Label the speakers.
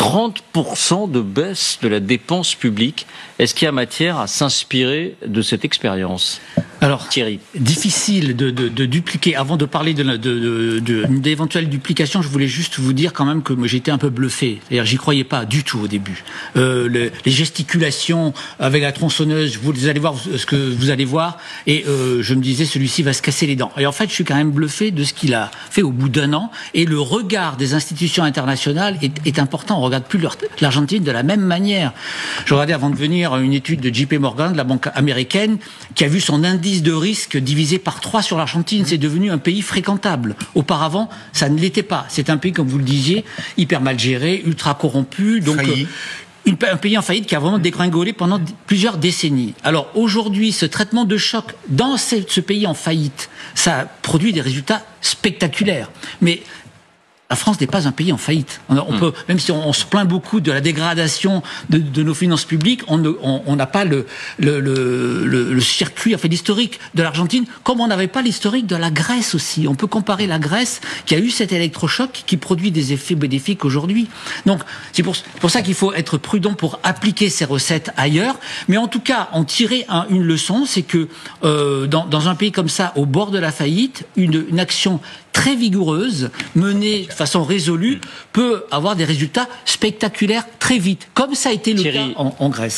Speaker 1: 30% de baisse de la dépense publique. Est-ce qu'il y a matière à s'inspirer de cette expérience?
Speaker 2: Alors,
Speaker 1: Thierry,
Speaker 2: difficile de dupliquer. Avant de parler d'éventuelles duplications, je voulais juste vous dire quand même que moi j'étais un peu bluffé. C'est-à-dire, j'y croyais pas du tout au début. Les gesticulations avec la tronçonneuse, vous allez voir ce que vous allez voir, et je me disais celui-ci va se casser les dents. Et en fait, je suis quand même bluffé de ce qu'il a fait au bout d'un an. Et le regard des institutions internationales est important. On regarde plus l'Argentine de la même manière. Je regardais avant de venir une étude de JP Morgan, de la banque américaine, qui a vu son indice de risque divisé par 3 sur l'Argentine. C'est devenu un pays fréquentable. Auparavant, ça ne l'était pas. C'est un pays, comme vous le disiez, hyper mal géré, ultra corrompu. Donc, un pays en faillite qui a vraiment dégringolé pendant plusieurs décennies. Alors aujourd'hui, ce traitement de choc dans ce pays en faillite, ça produit des résultats spectaculaires. Mais la France n'est pas un pays en faillite. On peut, même si on se plaint beaucoup de la dégradation de nos finances publiques, on n'a pas le circuit, enfin l'historique de l'Argentine, comme on n'avait pas l'historique de la Grèce aussi. On peut comparer la Grèce, qui a eu cet électrochoc, qui produit des effets bénéfiques aujourd'hui. Donc c'est pour ça qu'il faut être prudent pour appliquer ces recettes ailleurs. Mais en tout cas, en tirer une leçon, c'est que dans un pays comme ça, au bord de la faillite, une action très vigoureuse, menée de façon résolue, peut avoir des résultats spectaculaires très vite, comme ça a été le cas en Grèce.